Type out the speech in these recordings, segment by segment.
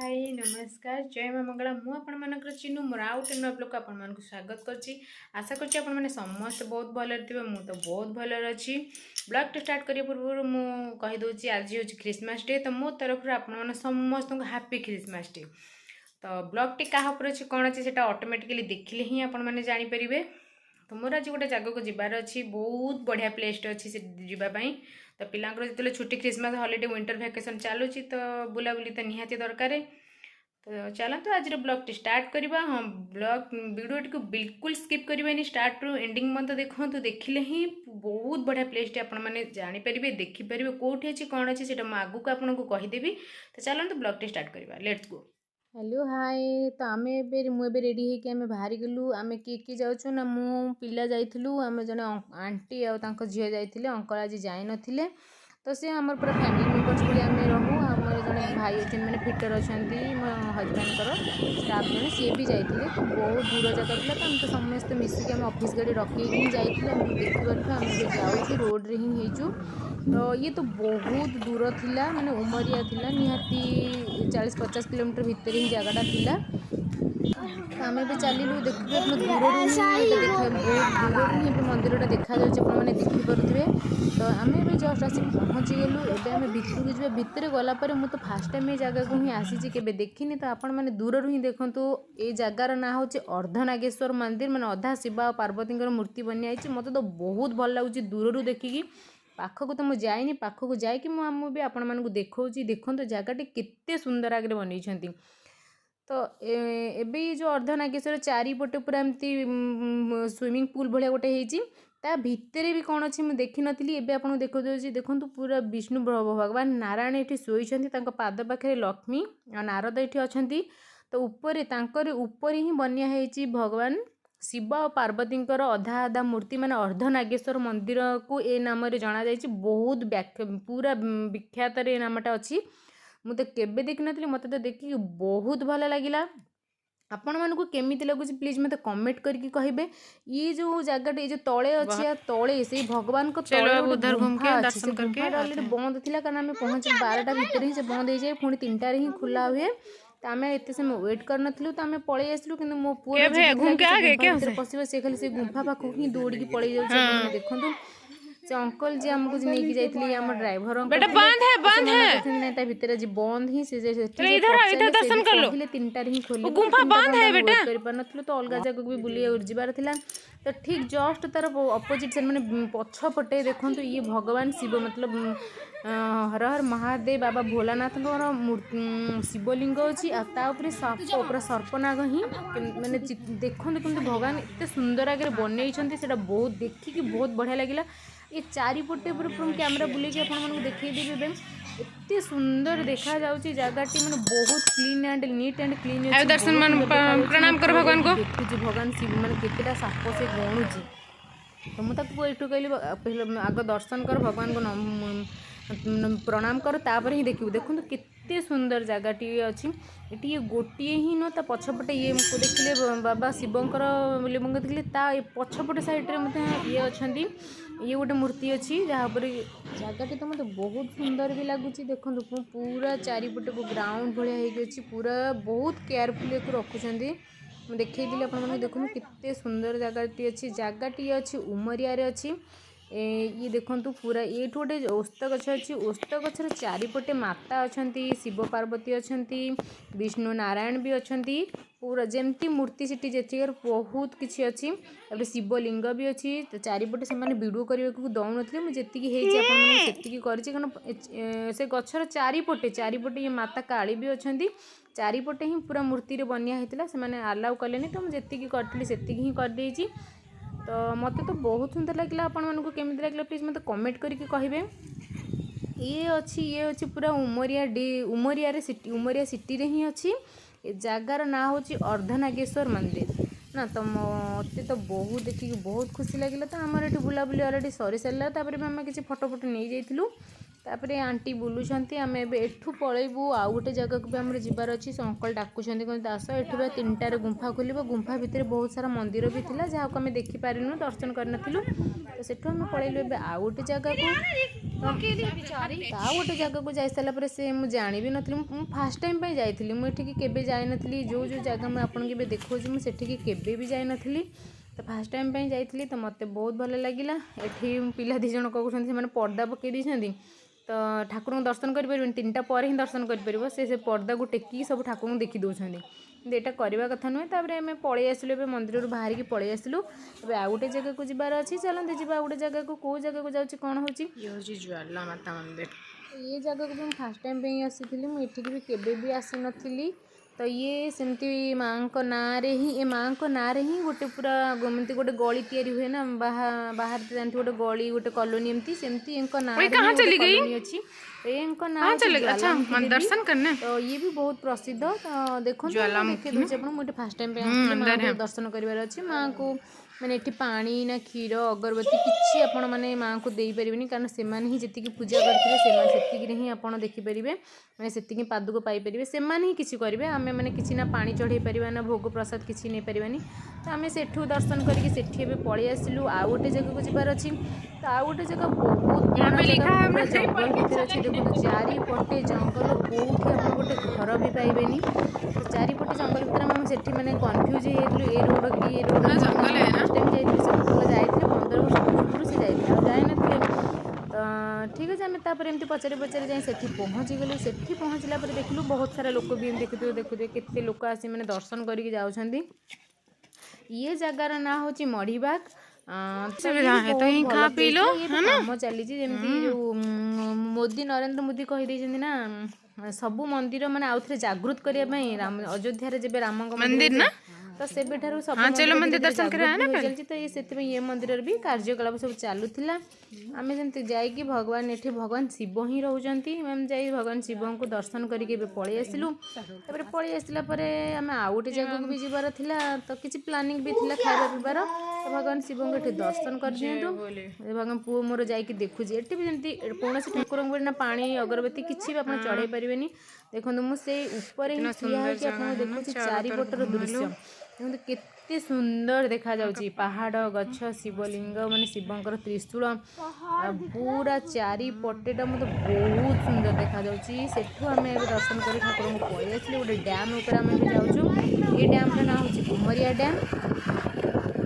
हाय नमस्कार जय माँ मंगला मु आपनकर चिन्हू मोर आउ गोटे नुआ ब्लॉग आपण स्वागत करछि। आशा करछि आपण माने समस्त बहुत भले थे। मु तो बहुत भले अच्छी। ब्लॉग टे स्टार्ट करिया पूर्व मु कहि दोछि आज होछि क्रिसमस डे, तो मो तरफ आपण माने समस्त को हैप्पी क्रिसमस डे। तो ब्लॉग टे कहा पर अछि कोन अछि सेटा ऑटोमेटिकली देखिले ही आपण माने जानि परिबे। तो मोर आज गोटे जगह को जीवार अच्छी, बहुत बढ़िया प्लेस अच्छी से जीवाई। तो पिलांकर जो छुट्टी क्रिसमस हॉलीडे विंटर वैकेशन चलुची, तो बुलाबुली तो निहाती दरकार। तो चलते आज ब्लॉग टी स्टार्ट करवा। हाँ ब्लॉग वीडियो टी को बिल्कुल स्किप करें, स्टार्ट रु एंडिंग मत देखो। देखिले ही बहुत बढ़िया प्लेस टी आपने जानीपर देखिपारे कौटी अच्छी कौन अच्छी से आगू को आपको कहीदेवी। तो चलते ब्लॉग टी स्टार्ट करवा, लेट्स गो। Hello hi. तो आम मुझे रेडी होके आम बाहरी गलु। आम किए जाऊँ ना मु पिला जाइलु, आम जड़े आंटी और झील जाते, अंकल आज जाई नथिले। तो सी आम पूरा फैमिली मेम्बर्स भी आम रहूँ। आम जड़े भाई अच्छे मैंने फिटर अच्छा मो हजबैंड स्टाफ जड़े सी भी जाते। तो बहुत दूर जगह था, तो आम तो समस्त मिसिक आम ऑफिस गाड़ी रखी ही जाइए। आम देखिपे आम जाऊँ रोड रे ही होचु। तो ये तो बहुत दूर थिला, माने उमरिया थिला, निहाती 40-50 किलोमीटर भितर ही जगटा थिला। तो आम भी चलू देखिए दूर देखा बहुत दूर ही मंदिरटा देखा जाने देखिपे। तो आम भी जस्ट आसी पहुँची गलु। एवं आम भितर को भितर गलापर मुझे तो फास्ट टाइम ये जगह को ही आसी केवे देखनी। तो आपण मैंने दूर ही देखूँ ये जगार ना हूँ अर्धनागेश्वर मंदिर, माने अधा शिव और पार्वती मूर्ति बनाई। मत तो बहुत भल लगुच दूर देखिकी। पाखक तो मुझे जाइनी, पाखक जाकि मुझे आपण मानक देखौची। देखो जगह केते सुंदर आगे बनई। तो एबे जो अर्धनागेश्वर चारिपटे पूरा एमती स्विमिंग पूल भाया गोटे होती। ता भितर भी कौन अच्छी मुझे देखी नी। एबे आपको देखो देखो पूरा विष्णु भगवान नारायण ये शोई, पाद पाखे लक्ष्मी और नारद ये अच्छा। तो ऊपर ही बनिया है भगवान शिव और पार्वती अधा अधा मूर्ति, माने अर्धनागेश्वर मंदिर को ए नाम जना जाइए। बहुत पूरा विख्यात नामटा अच्छी। मुझे केवे देखी नी, मत तो देखिए बहुत भल लगिला। आपण मानक केमी लगुच प्लीज मत कमेंट करके कहे। ये जो जगह जो तले अच्छी तले से भगवान को ऑलरेडी बंद थी, कारण आम पहुँचे 12टा भितर ही से बंद हो जाए, पुणी 3टार ही खुला हुए। तो आम एत समय वेट करनु, तो आम पलि आसलु। कि मो पुओ पशा से खाली से गुंफा पाखक ही दौड़ी पलि जाऊँ। देखो से अंकल जी आमको नहीं जाइए, आम ड्राइवर भितर आज बंद ही कहले 3टार ही खोले कर पार। तो अलग जगह भी बुले जबार था। तो ठीक जस्ट तार अपोजिट साइड मैंने पछपटे देखो ये भगवान शिव, मतलब हर हर महादेव बाबा भोलानाथ शिवलिंग अच्छी। आपर साप पूरा सर्पनाग ही मैंने देखो कि भगवान एत सुंदर आगे बनई। बहुत देखिकी बहुत बढ़िया लगिला। ये चारिपटे कैमेरा बुले देखदेवी। एत सुंदर देखा जाउची जगहटी, माने बहुत clean and neat and clean. दर्शन प्रणाम कर भगवान को। देखुची भगवान शिव माने केतेटा साप से गणुची। तो मुझे एठू कहली आग दर्शन कर भगवान को प्रणाम कर, तापर ही देखिए। देखो केते सुंदर जगहटी अच्छी। ये गोटे ही न ता पछपटे ये देखिले बाबा शिवंकर लिंग देखिले। ता पछपटे साइड में ये अच्छा, ये गोटे मूर्ति अच्छी जहाँपर जगह तो मतलब बहुत सुंदर भी लगुच। देखो पूरा चारिपटे को ग्राउंड भाया अच्छी, पूरा बहुत केयरफुल रखुच्च। मुझे देखी आप देखो केते सुंदर जगहटी अच्छी। जगहटी अच्छी उमरिया अच्छी। ये देखो पूरा ये गोटे ओस्त गछ अच्छी। ओस्त गछर चारिपटे माता अच्छा, शिव पार्वती अच्छा, विष्णु नारायण भी अच्छा। पूरा जमती मूर्ति सीटी जी बहुत किसी अच्छी। तापर शिवलिंग भी अच्छी। तो चारिपटे से वीडियो करने को दौन थे, मुझे जी कारण से गछर चारिपटे ये माता काली भी अच्छा। चारिपटे ही पूरा मूर्ति बनिया होता से आलाउ कले, तो मुझे करी से ही करदे। तो मत तो बहुत सुंदर लगे। आपको केमी लगे प्लीज मत कमेंट करके कहे। ये अच्छी पूरा उमरिया सिटी रे ही अच्छी। जगार ना हूँ अर्धनागेश्वर मंदिर ना। तो मत तो बहुत देखिए बहुत खुशी लगे। तो आमर ये बुलाबुली अलरेडी सरी सारा। आम किसी फटो फटो नहीं जाइलु। तापर आंटी बुलूँ। आम एठू पलैबू आउ गोटे जगह को भी आम जबार अच्छी। से अंकल डाकुं कहते आस। एठू 3टार गुंफा खोल। गुंफा भितर बहुत सारा मंदिर भी था, जहाँ को आम देखिपारूँ दर्शन करूँ। तो सेठू आम पलैलु ए आउ गोटे जगह को गोटे जगह को जाई सारा से मुझे जानी भी नी फास्ट टाइम जाइली मुझे केवे जाई नी जो जो जगह मुझे आपको देखा मुझे केवे भी जाई नी तो फास्ट टाइम जाइली तो मत बहुत भल लगे ये पिला दी जन कहते पर्दा पकई देती तो ठाकुर को दर्शन कर 3टा पर ही दर्शन कर से पर्दा को टेकी सब ठाकुर को देखी दौरान यहाँ करवा कथा नुहे तापर आम पलि आसलु मंदिर बाहर की पलि आसलु अब आउ गोटे जगह को जबार अच्छी चलते जी गोटे जगह को कौ जगह को जाऊँगी कौन हो ज्वाला माता मंदिर ये जगह को फास्ट टाइम आसी मुझे भी केवे भी आसी नी तो ये सेमती माँ को नाँ ही ये माँ को नाँ ही गोटे पूरा एमती गोटे गली तैयारी हुए ना बाहर जानते गोटे गली गोटे कॉलोनी एमती सेमती कॉलोनी अच्छी दर्शन करने तो ये भी बहुत प्रसिद्ध तो देखो मुझे फास्ट टाइम दर्शन कर माँ को मैंने ये पानी ना क्षीर अगरबत्ती किसी आपण मैंने माँ को दे पारे कारण से ही जी पूजा करते ही आप देखिपारे मैंने से पादुक पाइपर से ही किसी करेंगे आम मैंने किसी ना पानी चढ़े पार ना भोग प्रसाद किसी नहीं पारानी तो आम सेठू दर्शन करके पलि आसलु आउ गोटे जगह को जबार अच्छी तो आउ गोटे जगह बहुत जंगल भितर अच्छी देखो चारिपटे जंगल कौटी आप गोटे घर भी पाइबेनी तो चारिपटे जंगल भितर आम से मैंने कन्फ्यूज हो ए रोड कि ए रोड जंगल है ना टाइम जाइए 15 वर्ष पूर्व से जाए तो ठीक अच्छे आम एमती पचारे पचारे जाए से पहुँची गलु से पहुँचला देखलु बहुत सारा लोक भी देखुए केते लोक आसी मैंने दर्शन करके जाउछंदी ये जगार ना हूँ मढ़ीबाग काम चली जो मोदी नरेंद्र मोदी कहीदे ना सबू मंदिर माने आउ थे जागृत करने अयोध्या जब राम मंदिर ना तो से सब मंदिर दर्शन चलती तो ये मंदिर भी कार्यकलाप सब चलूला आम जमी जाकि भगवान ये भगवान शिव ही रोचती आम जा भगवान शिव को दर्शन करके पलि आसलु तापर पलि आसला आम आउ गोटे जगह को भी जबार था तो किसी प्लानिंग भी था खाଇବା पीबार तो भगवान शिव को ये दर्शन कर दिंतु भगवान पुओ मोर जाकि देखुची ये भी जमी कौन ठाकुर ना पानी अगरबत्ती किसी भी आप चढ़े पारे देखो मुझे ऊपर ही ठिया होकर देखुँ चारिपटर दृश्य देखो केते सुंदर देखा जाउची पहाड़ गछ शिवलिंग माने शिवंकर त्रिशूल पूरा चारिपटेटा मतलब बहुत सुंदर देखा जाउची सेठू आमे दर्शन कर ठाकुर को पलि आसले गोटे डैम ऊपर आम भी जाऊँ ये डैम ना हूँ कुमरिया डैम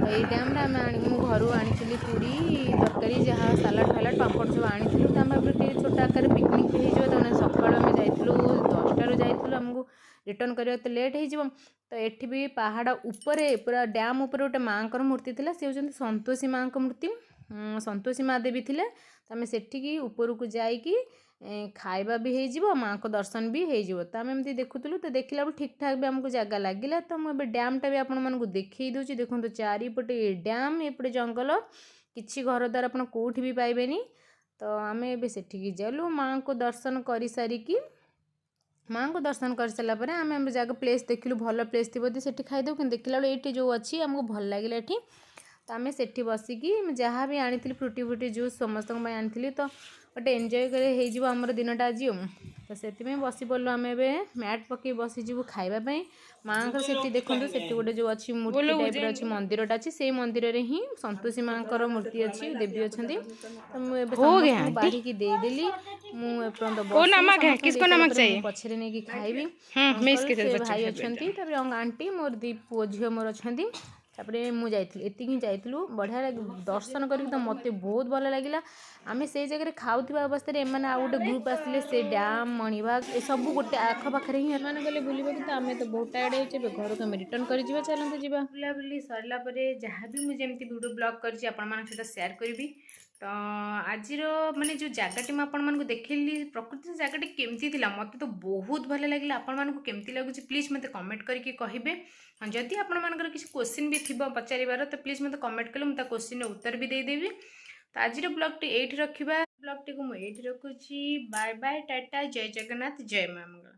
ये डैम आम घर आनी पूरी तरकारी जहाँ सालाड फालाड पापड़ सब आनी छोट आकार पिकनिक हो सकाल आम जाइलु 10टारू जाइलु आमको रिटर्न करने तो लेट हो तो ये भी पहाड़ उपरे पूरा डैम उपर गोटे माँ को मूर्ति थी सी हूँ संतोषी माँ को मूर्ति संतोषी माँ देवी थे तो आम से ऊपर को जाकि खाଇବା भी हो माँ को दर्शन भी हो तो आम एमती देखुलु तो देखला ठीक ठाक भी आमको जगह लगे तो मुझे डैमटा भी आपको देखी दूसरी देखो चारिपटे डैम एपटे जंगल किसी घर द्वार आप कौटी भी पाइबेनी तो आम ए से जालु माँ को दर्शन कर सारिकी माँ को दर्शन कर सारापर आम जगह प्लेस देखिलु भल प्लेस थी से खाईदेव कि देखला ये जो अच्छी आमको भल लगे ये तो आम से बसिकी जहाँ भी आनी फ्रुटी फ्रुटी जूस समस्त आनी तो गोटे एंजॉय कर आमर दिनटा आज तो से बसी पड़ू आम ए मैट पकई बसीजु खावाई माँ को से देखो से गोटे जो अच्छी मूर्ति टाइप अच्छी मंदिरटा अच्छी से मंदिर में ही संतोषी माँ को मूर्ति अच्छी देवी अच्छा तो मुझे बाढ़ी देदेली पछरे नहीं खाइबी भाई अच्छा आंटी मोर दी पुओ झील मोर अच्छा तापर मुझे एति जाइलु बढ़िया दर्शन कर तो मत बहुत भल लगे आम से जगह खाऊा अवस्था एम आउ गोटे ग्रुप आसते से डैम मणिबाग ये सब गोटे आखपाखे ही गले बुलवा तो आम तो बहुत टायर्ड हो घर को रिटर्न कर चलते जी बुलाबुली सरला जहाँ भी मुझे वीडियो ब्लॉग कर शेयर करी तो आज माने जो जगटी मुझे देखली प्रकृति जगटी केमती थी मत तो बहुत भल लगे आपण केमती लगुच प्लीज मत कमेंट करके कहे जदि आपर किसी क्वेश्चन भी थी पचार तो प्लीज मत कमेंट कले मुझे क्वेश्चन उत्तर भी देदेवी तो आज ब्लॉग ये रखा ब्लॉग टी को मुझे रखुची बाय बाय टाटा जय जगन्नाथ जय मां मंगला।